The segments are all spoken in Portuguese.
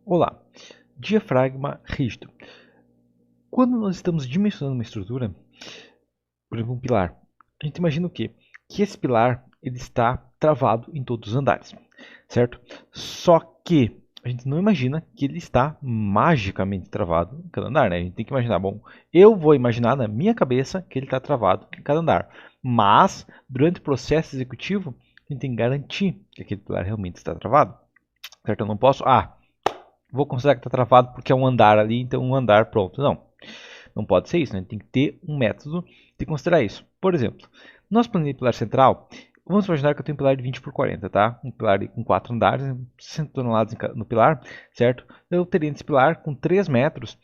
Olá, diafragma rígido. Quando nós estamos dimensionando uma estrutura, por exemplo, um pilar, a gente imagina o quê? Que esse pilar ele está travado em todos os andares, certo? Só que a gente não imagina que ele está magicamente travado em cada andar, né? A gente tem que imaginar, bom, eu vou imaginar na minha cabeça que ele está travado em cada andar, mas durante o processo executivo, a gente tem que garantir que aquele pilar realmente está travado, certo? Eu não posso, vou considerar que está travado porque é um andar ali, então um andar pronto. Não, não pode ser isso, né? A gente tem que ter um método de considerar isso. Por exemplo, nosso planilha pilar central, vamos imaginar que eu tenho um pilar de 20 por 40, tá? Um pilar com 4 andares, 60 toneladas no pilar, certo? Eu teria esse pilar com 3 metros,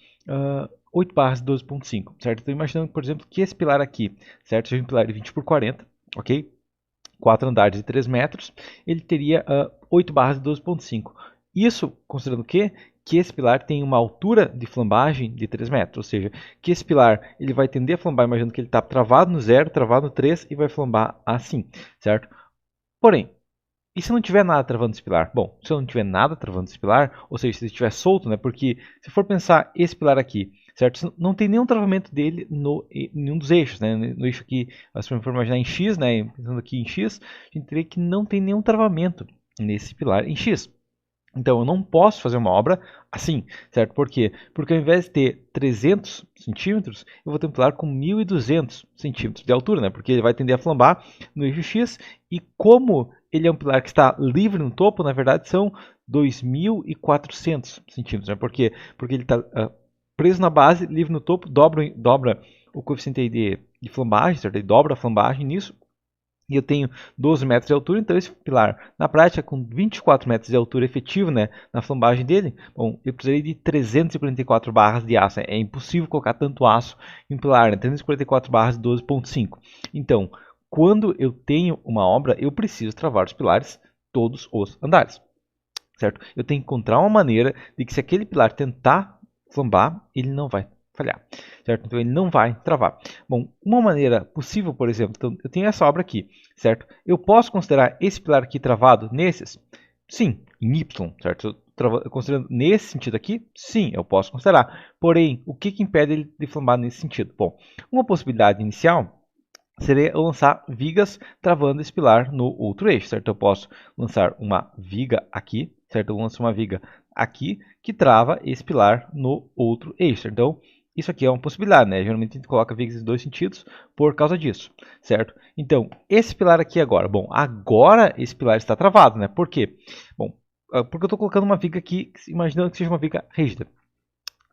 8 barras de 12,5, certo? Estou imaginando, por exemplo, que esse pilar aqui, certo? Seja um pilar de 20 por 40, ok? 4 andares de 3 metros, ele teria 8 barras de 12,5. Isso considerando o quê? Que esse pilar tem uma altura de flambagem de 3 metros, ou seja, que esse pilar ele vai tender a flambar, imaginando que ele está travado no 0, travado no 3 e vai flambar assim, certo? Porém, e se não tiver nada travando esse pilar? Bom, se eu não tiver nada travando esse pilar, ou seja, se ele estiver solto, né? Porque se for pensar esse pilar aqui, certo? Não tem nenhum travamento dele em nenhum dos eixos, né? No eixo aqui, se for imaginar em X, né? Pensando aqui em X, a gente teria que não tem nenhum travamento nesse pilar em X. Então, eu não posso fazer uma obra assim, certo? Por quê? Porque ao invés de ter 300 centímetros, eu vou ter um pilar com 1.200 centímetros de altura, né? Porque ele vai tender a flambar no eixo X. E como ele é um pilar que está livre no topo, na verdade são 2.400 centímetros, né? Por quê? Porque ele está preso na base, livre no topo, dobra o coeficiente aí de flambagem, certo? Ele dobra a flambagem nisso. E eu tenho 12 metros de altura, então esse pilar, na prática, com 24 metros de altura efetivo, né, na flambagem dele, bom, eu precisaria de 344 barras de aço. É impossível colocar tanto aço em um pilar, né, 344 barras de 12,5. Então, quando eu tenho uma obra, eu preciso travar os pilares todos os andares, certo? Eu tenho que encontrar uma maneira de que se aquele pilar tentar flambar, ele não vai falhar, certo? Então ele não vai travar. Bom, uma maneira possível, por exemplo, então, eu tenho essa obra aqui, certo? Eu posso considerar esse pilar aqui travado nesses? Sim, em Y, certo? Considerando nesse sentido aqui, sim, eu posso considerar. Porém, o que impede ele de flambar nesse sentido? Bom, uma possibilidade inicial seria eu lançar vigas travando esse pilar no outro eixo, certo? Eu posso lançar uma viga aqui, certo? Eu lanço uma viga aqui que trava esse pilar no outro eixo. Então, isso aqui é uma possibilidade, né? Geralmente a gente coloca vigas em dois sentidos por causa disso, certo? Então, esse pilar aqui agora, bom, agora esse pilar está travado, né? Por quê? Bom, porque eu estou colocando uma viga aqui, imaginando que seja uma viga rígida,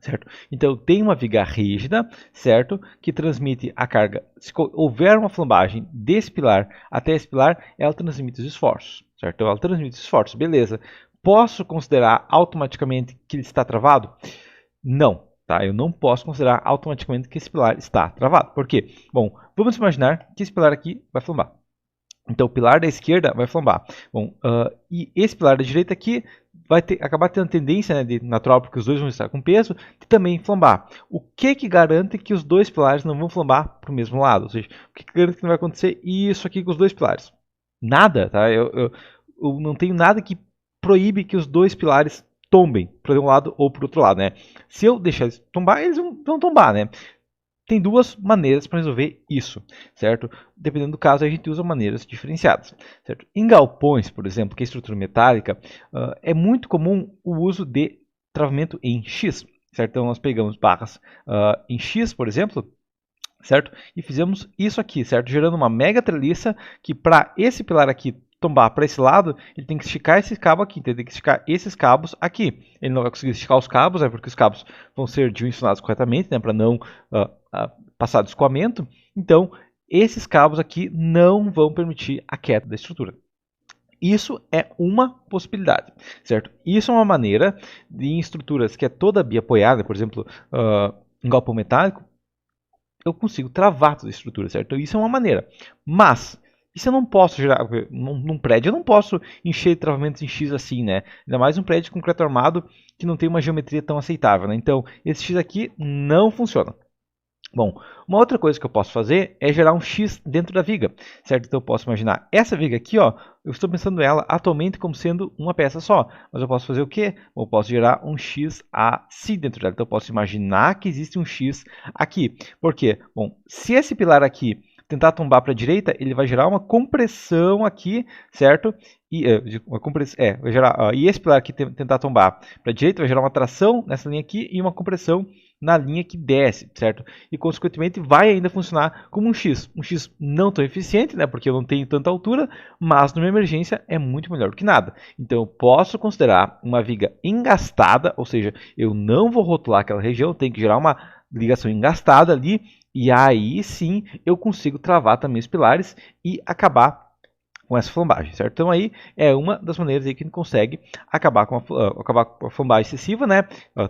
certo? Então, tem uma viga rígida, certo? Que transmite a carga. Se houver uma flambagem desse pilar até esse pilar, ela transmite os esforços, certo? Então, ela transmite os esforços, beleza. Posso considerar automaticamente que ele está travado? Não, tá? Eu não posso considerar automaticamente que esse pilar está travado. Por quê? Bom, vamos imaginar que esse pilar aqui vai flambar. Então, o pilar da esquerda vai flambar. Bom, e esse pilar da direita aqui vai acabar tendo tendência, né, de natural, porque os dois vão estar com peso, de também flambar. O que garante que os dois pilares não vão flambar para o mesmo lado? Ou seja, o que garante que não vai acontecer isso aqui com os dois pilares? Nada, tá? Eu não tenho nada que proíbe que os dois pilares tombem para um lado ou para o outro lado, né? Se eu deixar eles tombar, eles vão tombar, né? Tem duas maneiras para resolver isso, certo? Dependendo do caso, a gente usa maneiras diferenciadas, certo? Em galpões, por exemplo, que é estrutura metálica, é muito comum o uso de travamento em X, certo? Então, nós pegamos barras em X, por exemplo, certo? E fizemos isso aqui, certo? Gerando uma mega treliça que para esse pilar aqui tombar para esse lado, ele tem que esticar esse cabo aqui, então ele tem que esticar esses cabos aqui. Ele não vai conseguir esticar os cabos, porque os cabos vão ser dimensionados corretamente, né, para não passar do escoamento. Então, esses cabos aqui não vão permitir a queda da estrutura. Isso é uma possibilidade, certo? Isso é uma maneira de, em estruturas que é toda biapoiada, por exemplo, um galpão metálico, eu consigo travar toda a estrutura, certo? Então, isso é uma maneira. Mas, isso eu não posso gerar, num prédio eu não posso encher travamentos em X assim, né? Ainda mais um prédio de concreto armado que não tem uma geometria tão aceitável, né? Então, esse X aqui não funciona. Bom, uma outra coisa que eu posso fazer é gerar um X dentro da viga, certo? Então eu posso imaginar essa viga aqui, ó, eu estou pensando ela atualmente como sendo uma peça só, mas eu posso fazer o quê? Eu posso gerar um X assim dentro dela, então eu posso imaginar que existe um X aqui. Por quê? Bom, se esse pilar aqui tentar tombar para a direita, ele vai gerar uma compressão aqui, certo? E, vai gerar, e esse pilar aqui tentar tombar para a direita vai gerar uma tração nessa linha aqui e uma compressão na linha que desce, certo? E, consequentemente, vai ainda funcionar como um X. Um X não tão eficiente, né? Porque eu não tenho tanta altura, mas numa emergência é muito melhor do que nada. Então, eu posso considerar uma viga engastada, ou seja, eu não vou rotular aquela região, eu tenho que gerar uma ligação engastada ali, e aí sim eu consigo travar também os pilares e acabar com essa flambagem, certo? Então aí é uma das maneiras aí que a gente consegue acabar com a flambagem excessiva, né?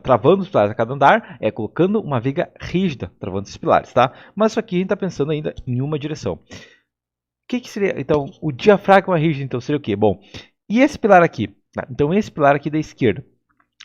Travando os pilares a cada andar, colocando uma viga rígida, travando esses pilares, tá? Mas isso aqui a gente está pensando ainda em uma direção. O que seria, então, o diafragma rígido, então, seria o quê? Bom, e esse pilar aqui? Então, esse pilar aqui da esquerda.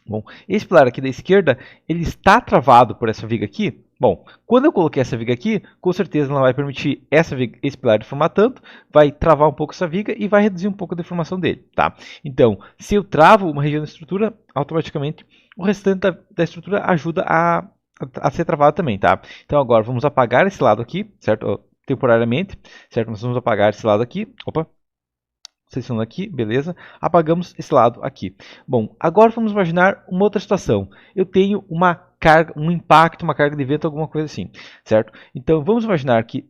Bom, esse pilar aqui da esquerda, ele está travado por essa viga aqui? Bom, quando eu coloquei essa viga aqui, com certeza não vai permitir esse pilar deformar tanto, vai travar um pouco essa viga e vai reduzir um pouco a deformação dele, tá? Então, se eu travo uma região da estrutura, automaticamente o restante da estrutura ajuda a ser travado também, tá? Então agora vamos apagar esse lado aqui, certo? Temporariamente, certo? Nós vamos apagar esse lado aqui, opa, selecionando aqui, beleza, apagamos esse lado aqui. Bom, agora vamos imaginar uma outra situação. Eu tenho uma carga, um impacto, uma carga de vento, alguma coisa assim, certo? Então vamos imaginar que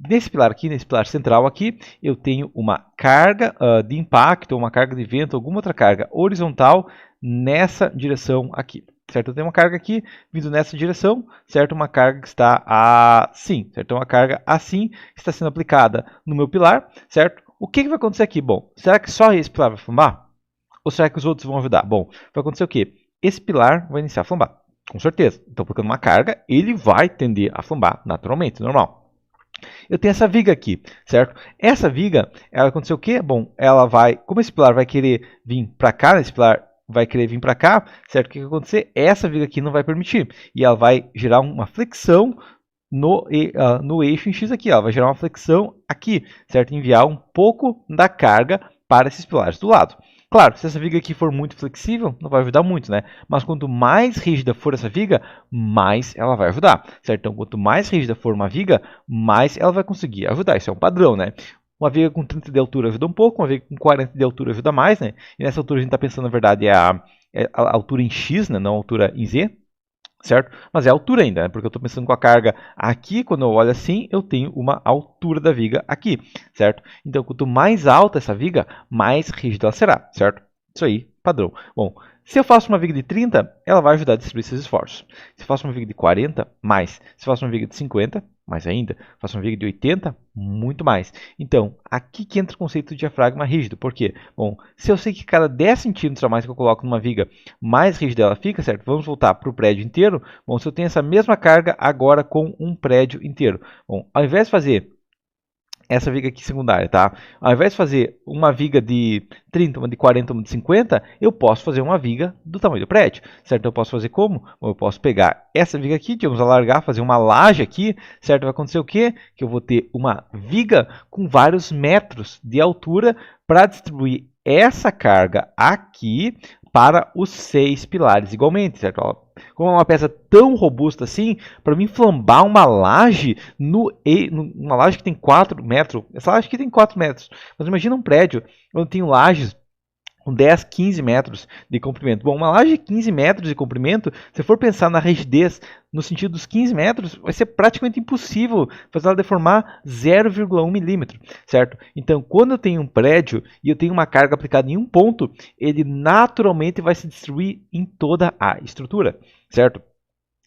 nesse pilar aqui, nesse pilar central aqui, eu tenho uma carga de impacto, uma carga de vento, alguma outra carga horizontal nessa direção aqui. Certo? Eu tenho uma carga aqui vindo nessa direção, certo? Uma carga que está assim, certo? Uma carga assim está sendo aplicada no meu pilar, certo? O que vai acontecer aqui? Bom, será que só esse pilar vai flambar? Ou será que os outros vão ajudar? Bom, vai acontecer o quê? Esse pilar vai iniciar a flambar, com certeza. Então, colocando uma carga, ele vai tender a flambar naturalmente, normal. Eu tenho essa viga aqui, certo? Essa viga, ela vai acontecer o quê? Bom, ela vai, como esse pilar vai querer vir para cá, esse pilar vai querer vir para cá, certo? O que vai acontecer? Essa viga aqui não vai permitir. E ela vai gerar uma flexão no eixo em X aqui. Ela vai gerar uma flexão aqui, certo? Enviar um pouco da carga para esses pilares do lado. Claro, se essa viga aqui for muito flexível, não vai ajudar muito, né? Mas quanto mais rígida for essa viga, mais ela vai ajudar, certo? Então, quanto mais rígida for uma viga, mais ela vai conseguir ajudar. Isso é um padrão, né? Uma viga com 30 de altura ajuda um pouco, uma viga com 40 de altura ajuda mais, né? E nessa altura a gente está pensando, na verdade, a altura em X, né? Não a altura em Z, certo? Mas é a altura ainda, né? Porque eu estou pensando com a carga aqui, quando eu olho assim, eu tenho uma altura da viga aqui, certo? Então, quanto mais alta essa viga, mais rígida ela será, certo? Isso aí, padrão. Bom, se eu faço uma viga de 30, ela vai ajudar a distribuir esses esforços. Se eu faço uma viga de 40, mais. Se eu faço uma viga de 50, mais ainda. Faço uma viga de 80, muito mais. Então, aqui que entra o conceito de diafragma rígido. Por quê? Bom, se eu sei que cada 10 centímetros a mais que eu coloco numa viga, mais rígida ela fica, certo? Vamos voltar para o prédio inteiro. Bom, se eu tenho essa mesma carga agora com um prédio inteiro. Bom, ao invés de fazer essa viga aqui secundária, tá? Ao invés de fazer uma viga de 30, uma de 40, uma de 50, eu posso fazer uma viga do tamanho do prédio, certo? Eu posso fazer como? Eu posso pegar essa viga aqui, vamos alargar, fazer uma laje aqui, certo? Vai acontecer o quê? Que eu vou ter uma viga com vários metros de altura para distribuir essa carga aqui para os 6 pilares igualmente, certo? Como é uma peça tão robusta assim, para mim flambar uma laje, uma laje que tem 4 metros, essa laje aqui tem 4 metros, mas imagina um prédio onde tem lajes com 10, 15 metros de comprimento. Bom, uma laje de 15 metros de comprimento, se for pensar na rigidez no sentido dos 15 metros, vai ser praticamente impossível fazer ela deformar 0,1 milímetro, certo? Então, quando eu tenho um prédio e eu tenho uma carga aplicada em um ponto, ele naturalmente vai se distribuir em toda a estrutura, certo?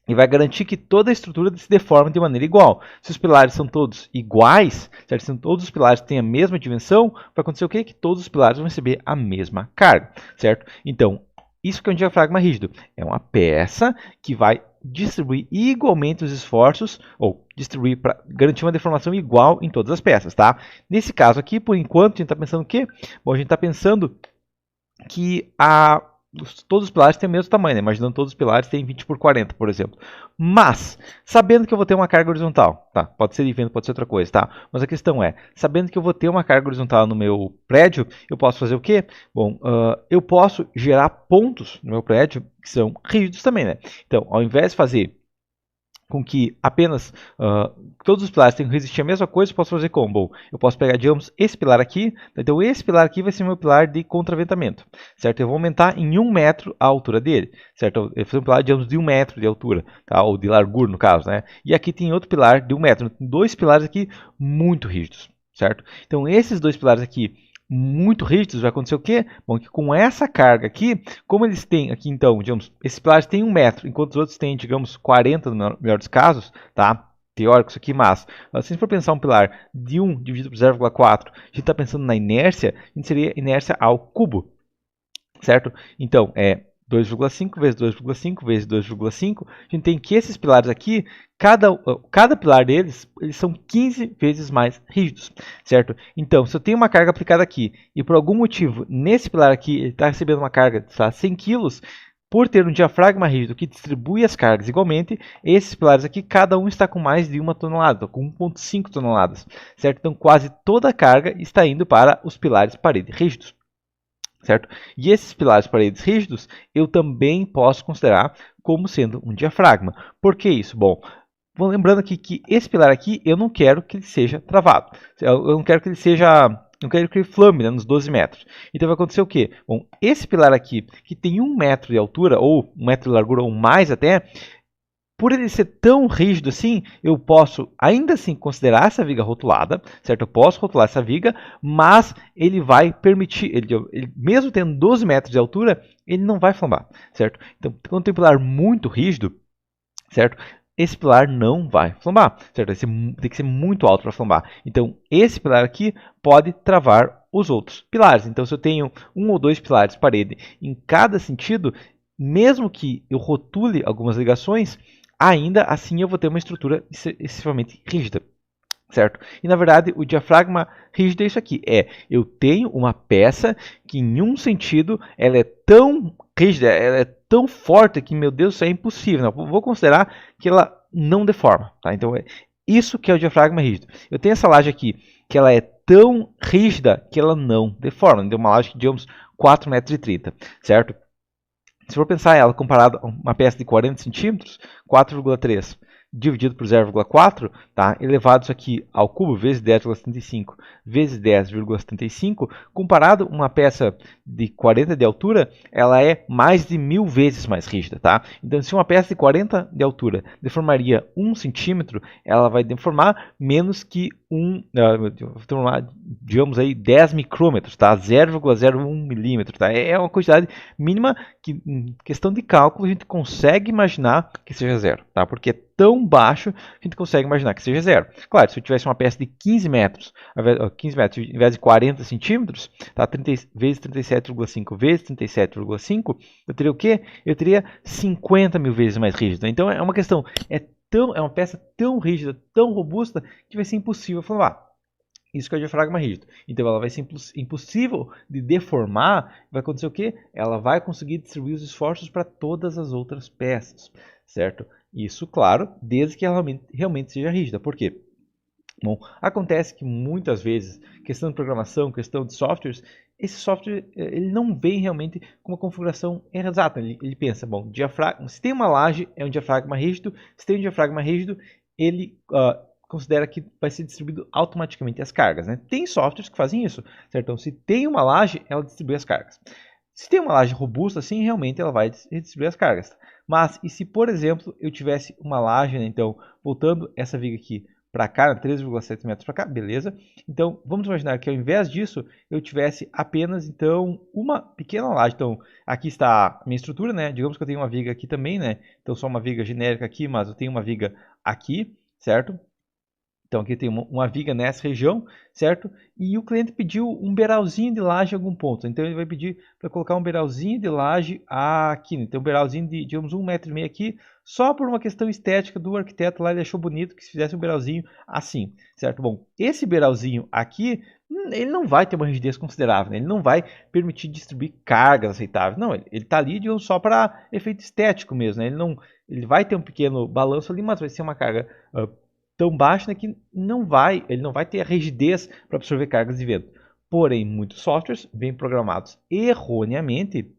E vai garantir que toda a estrutura se deforme de maneira igual. Se os pilares são todos iguais, certo? Se todos os pilares têm a mesma dimensão, vai acontecer o quê? Que todos os pilares vão receber a mesma carga, certo? Então, isso que é um diafragma rígido. É uma peça que vai distribuir igualmente os esforços, ou distribuir para garantir uma deformação igual em todas as peças, tá? Nesse caso aqui, por enquanto, a gente está pensando o quê? Bom, a gente está pensando que todos os pilares têm o mesmo tamanho, né? Imaginando todos os pilares têm 20 por 40, por exemplo. Mas, sabendo que eu vou ter uma carga horizontal, tá? Pode ser de vento, pode ser outra coisa, tá? Mas a questão é, sabendo que eu vou ter uma carga horizontal no meu prédio, eu posso fazer o quê? Bom, eu posso gerar pontos no meu prédio que são rígidos também, né? Então, ao invés de fazer com que apenas todos os pilares tenham que resistir à mesma coisa, eu posso fazer como? Bom, eu posso pegar, digamos, esse pilar aqui, então esse pilar aqui vai ser meu pilar de contraventamento, certo? Eu vou aumentar em 1 metro a altura dele, certo? Eu vou fazer um pilar, digamos, de 1 metro de altura, tá? Ou de largura, no caso, né? E aqui tem outro pilar de 1 metro, tem dois pilares aqui muito rígidos, certo? Então, esses dois pilares aqui muito rígidos, vai acontecer o quê? Bom, que com essa carga aqui, como eles têm aqui então, digamos, esses pilares têm 1 metro, enquanto os outros têm, digamos, 40 no melhor dos casos, tá? Teórico isso aqui, mas se a gente for pensar um pilar de 1 dividido por 0,4, a gente está pensando na inércia, a gente seria inércia ao cubo, certo? Então, é 2,5 vezes 2,5 vezes 2,5, a gente tem que esses pilares aqui, cada pilar deles, eles são 15 vezes mais rígidos, certo? Então, se eu tenho uma carga aplicada aqui, e por algum motivo, nesse pilar aqui, ele está recebendo uma carga de 100 kg, por ter um diafragma rígido que distribui as cargas igualmente, esses pilares aqui, cada um está com mais de 1 tonelada, com 1,5 toneladas, certo? Então, quase toda a carga está indo para os pilares parede rígidos. Certo? E esses pilares paredes rígidos eu também posso considerar como sendo um diafragma. Por que isso? Bom, lembrando aqui que esse pilar aqui eu não quero que ele seja travado. Eu não quero que ele seja, não quero que ele flame, né, nos 12 metros. Então vai acontecer o quê? Bom, esse pilar aqui que tem 1 metro de altura ou 1 metro de largura ou mais até, por ele ser tão rígido assim, eu posso ainda assim considerar essa viga rotulada, certo? Eu posso rotular essa viga, mas ele vai permitir, ele mesmo tendo 12 metros de altura, ele não vai flambar, certo? Então, quando tem um pilar muito rígido, certo? Esse pilar não vai flambar, certo? Tem que ser muito alto para flambar. Então, esse pilar aqui pode travar os outros pilares. Então, se eu tenho 1 ou 2 pilares parede em cada sentido, mesmo que eu rotule algumas ligações, ainda assim eu vou ter uma estrutura excessivamente rígida, certo? E na verdade o diafragma rígido é isso aqui, eu tenho uma peça que em um sentido ela é tão rígida, ela é tão forte que, meu Deus, isso é impossível. Não, vou considerar que ela não deforma, tá? Então é isso que é o diafragma rígido. Eu tenho essa laje aqui que ela é tão rígida que ela não deforma. Então uma laje de, digamos, 4,30 m, certo? Se for pensar ela comparada a uma peça de 40 centímetros, 4,3 dividido por 0,4, tá? Elevado isso aqui ao cubo, vezes 10,75 vezes 10,75, comparado a uma peça de 40 de altura, ela é mais de 1000 vezes mais rígida, tá? Então, se uma peça de 40 de altura deformaria 1 centímetro, ela vai deformar menos que digamos aí 10 micrômetros, tá? 0,01 milímetro, tá? É uma quantidade mínima que, em questão de cálculo, a gente consegue imaginar que seja zero, tá? Porque é tão baixo, a gente consegue imaginar que seja zero. Claro, se eu tivesse uma peça de 15 metros, ao invés de 40 centímetros, tá? 30 vezes 37,5 vezes 37,5, eu teria o quê? Eu teria 50 mil vezes mais rígido. Então, é uma questão, é uma peça tão rígida, tão robusta, que vai ser impossível flambar. Isso que é o diafragma rígido. Então ela vai ser impossível de deformar. Vai acontecer o quê? Ela vai conseguir distribuir os esforços para todas as outras peças, certo? Isso, claro, desde que ela realmente seja rígida. Por quê? Bom, acontece que muitas vezes, questão de programação, questão de softwares, esse software ele não vem realmente com uma configuração exata. Ele pensa, bom, se tem uma laje, é um diafragma rígido. Se tem um diafragma rígido, ele considera que vai ser distribuído automaticamente as cargas, né? Tem softwares que fazem isso, certo? Então, se tem uma laje, ela distribui as cargas. Se tem uma laje robusta, sim, realmente ela vai distribuir as cargas. Mas, e se, por exemplo, eu tivesse uma laje, né? Então, voltando essa viga aqui para cá, 3,7 metros para cá, beleza? Então, vamos imaginar que ao invés disso, eu tivesse apenas, então, uma pequena laje. Então, aqui está a minha estrutura, né? Digamos que eu tenho uma viga aqui também, né? Então, só uma viga genérica aqui, mas eu tenho uma viga aqui, certo? Então aqui tem uma viga nessa região, certo? E o cliente pediu um beiralzinho de laje em algum ponto. Então ele vai pedir para colocar um beiralzinho de laje aqui. Então um beiralzinho de, digamos, 1,5 m aqui, só por uma questão estética do arquiteto lá, ele achou bonito que se fizesse um beiralzinho assim, certo? Bom, esse beiralzinho aqui, ele não vai ter uma rigidez considerável, né? Ele não vai permitir distribuir cargas aceitáveis. Não, ele está ali, digamos, só para efeito estético mesmo, né? Ele vai ter um pequeno balanço ali, mas vai ser uma carga tão baixa, né, que ele não vai ter a rigidez para absorver cargas de vento. Porém, muitos softwares vêm programados erroneamente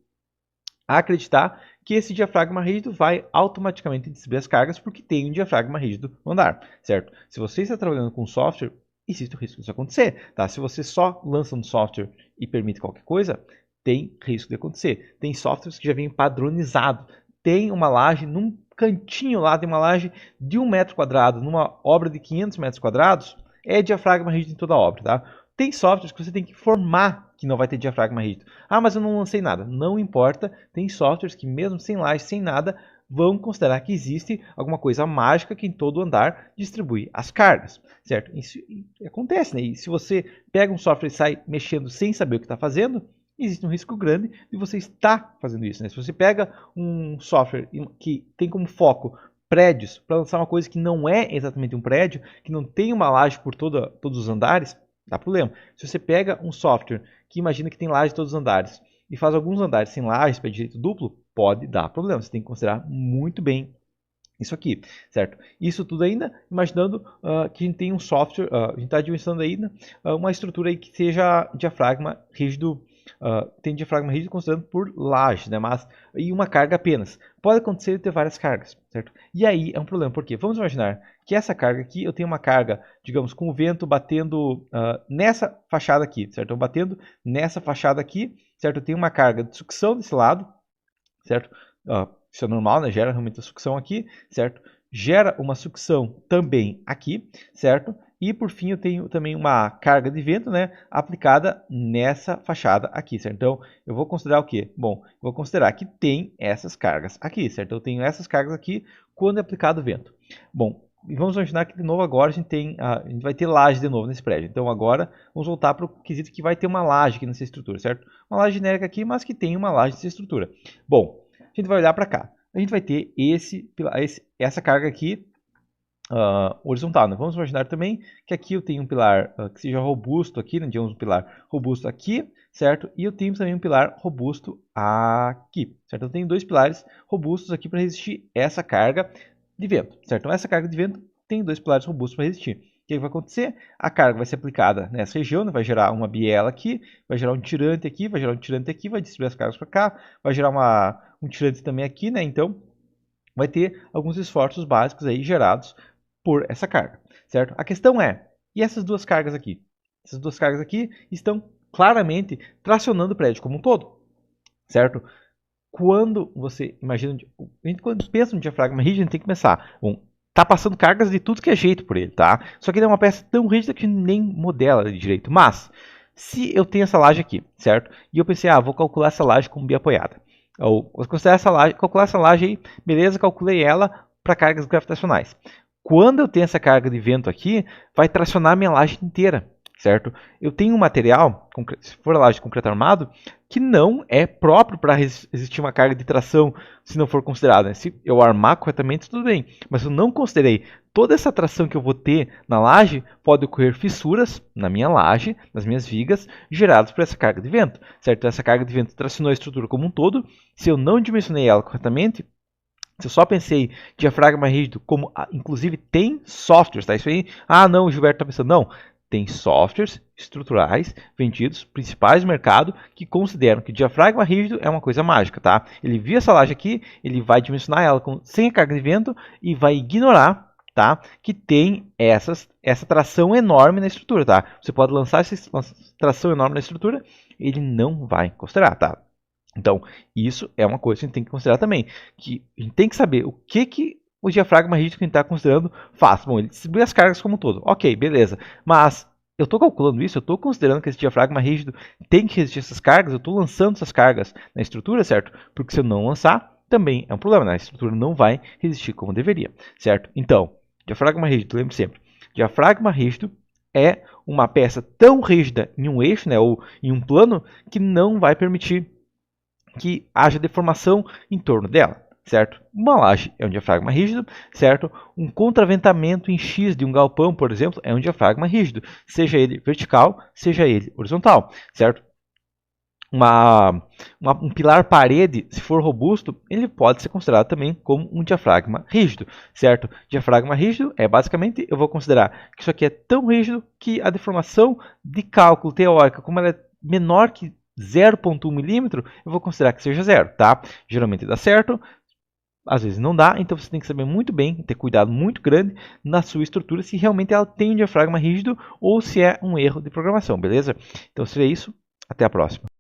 a acreditar que esse diafragma rígido vai automaticamente distribuir as cargas porque tem um diafragma rígido no andar, certo? Se você está trabalhando com software, existe o risco disso acontecer, tá? Se você só lança um software e permite qualquer coisa, tem risco de acontecer. Tem softwares que já vêm padronizado, tem uma laje num cantinho lá, tem uma laje de 1 metro quadrado, numa obra de 500 metros quadrados, é diafragma rígido em toda a obra, tá? Tem softwares que você tem que informar que não vai ter diafragma rígido. Ah, mas eu não lancei nada. Não importa, tem softwares que mesmo sem laje, sem nada, vão considerar que existe alguma coisa mágica que em todo andar distribui as cargas, certo? Isso acontece, né? E se você pega um software e sai mexendo sem saber o que está fazendo, existe um risco grande de você estar fazendo isso, né? Se você pega um software que tem como foco prédios para lançar uma coisa que não é exatamente um prédio, que não tem uma laje por todos os andares, dá problema. Se você pega um software que imagina que tem laje em todos os andares e faz alguns andares sem laje, pé direito duplo, pode dar problema. Você tem que considerar muito bem isso aqui, certo? Isso tudo ainda imaginando que a gente tem um software, a gente está administrando ainda uma estrutura aí que seja diafragma rígido, tem diafragma rígido considerando por laje, né? Mas e uma carga apenas. Pode acontecer de ter várias cargas, certo? E aí é um problema, porque vamos imaginar que essa carga aqui, eu tenho uma carga, digamos, com o vento batendo nessa fachada aqui, certo? Então, batendo nessa fachada aqui, certo? Eu tenho uma carga de sucção desse lado, certo? Isso é normal, né? Gera realmente a sucção aqui, certo? Gera uma sucção também aqui, certo? E por fim eu tenho também uma carga de vento, né, aplicada nessa fachada aqui, certo? Então eu vou considerar o quê? Bom, eu vou considerar que tem essas cargas aqui, certo? Eu tenho essas cargas aqui quando é aplicado o vento. Bom, e vamos imaginar que de novo agora a gente vai ter laje de novo nesse prédio. Então agora vamos voltar para o quesito que vai ter uma laje aqui nessa estrutura, certo? Uma laje genérica aqui, mas que tem uma laje nessa estrutura. Bom, a gente vai olhar para cá. A gente vai ter essa carga aqui horizontal, né? Vamos imaginar também que aqui eu tenho um pilar que seja robusto aqui, né? Digamos um pilar robusto aqui, certo? E eu tenho também um pilar robusto aqui, certo? Eu tenho dois pilares robustos aqui para resistir essa carga de vento, certo? Então essa carga de vento tem dois pilares robustos para resistir. O que vai acontecer? A carga vai ser aplicada nessa região, né? Vai gerar uma biela aqui, vai gerar um tirante aqui, vai gerar um tirante aqui, vai distribuir as cargas para cá, vai gerar um tirante também aqui, né? Então vai ter alguns esforços básicos aí gerados por essa carga, certo? A questão é, e essas duas cargas aqui? Essas duas cargas aqui estão claramente tracionando o prédio como um todo, certo? Quando você imagina, quando pensa no diafragma rígido, a gente tem que pensar, bom, tá passando cargas de tudo que é jeito por ele, tá? Só que ele é uma peça tão rígida que nem modela de direito. Mas, se eu tenho essa laje aqui, certo? E eu pensei, vou calcular essa laje como biapoiada. Ou vou calcular essa laje aí, beleza, calculei ela para cargas gravitacionais. Quando eu tenho essa carga de vento aqui, vai tracionar a minha laje inteira, certo? Eu tenho um material, se for a laje de concreto armado, que não é próprio para resistir uma carga de tração, se não for considerado, né? Se eu armar corretamente, tudo bem. Mas se eu não considerei toda essa tração que eu vou ter na laje, pode ocorrer fissuras na minha laje, nas minhas vigas, geradas por essa carga de vento, certo? Então, essa carga de vento tracionou a estrutura como um todo. Se eu não dimensionei ela corretamente, se eu só pensei diafragma rígido, como inclusive tem softwares, tá? Isso aí, não, o Gilberto está pensando, não. Tem softwares estruturais vendidos, principais do mercado, que consideram que diafragma rígido é uma coisa mágica, tá? Ele viu essa laje aqui, ele vai dimensionar ela sem carga de vento e vai ignorar, tá, que tem essa tração enorme na estrutura, tá? Você pode lançar essa tração enorme na estrutura, ele não vai considerar, tá? Então, isso é uma coisa que a gente tem que considerar também, que a gente tem que saber o que o diafragma rígido que a gente está considerando faz. Bom, ele distribui as cargas como um todo. Ok, beleza. Mas eu estou calculando isso, eu estou considerando que esse diafragma rígido tem que resistir essas cargas, eu estou lançando essas cargas na estrutura, certo? Porque se eu não lançar, também é um problema, né? A estrutura não vai resistir como deveria, certo? Então, diafragma rígido, lembre sempre, Diafragma rígido é uma peça tão rígida em um eixo, né, ou em um plano, que não vai permitir que haja deformação em torno dela, certo? Uma laje é um diafragma rígido, certo? Um contraventamento em X de um galpão, por exemplo, é um diafragma rígido, seja ele vertical, seja ele horizontal, certo? Um pilar parede, se for robusto, ele pode ser considerado também como um diafragma rígido, certo? Diafragma rígido é basicamente, eu vou considerar que isso aqui é tão rígido que a deformação de cálculo teórica, como ela é menor que 0,1 milímetro, eu vou considerar que seja zero, tá? Geralmente dá certo, às vezes não dá, então você tem que saber muito bem, ter cuidado muito grande na sua estrutura, se realmente ela tem um diafragma rígido ou se é um erro de programação, beleza? Então seria isso, até a próxima.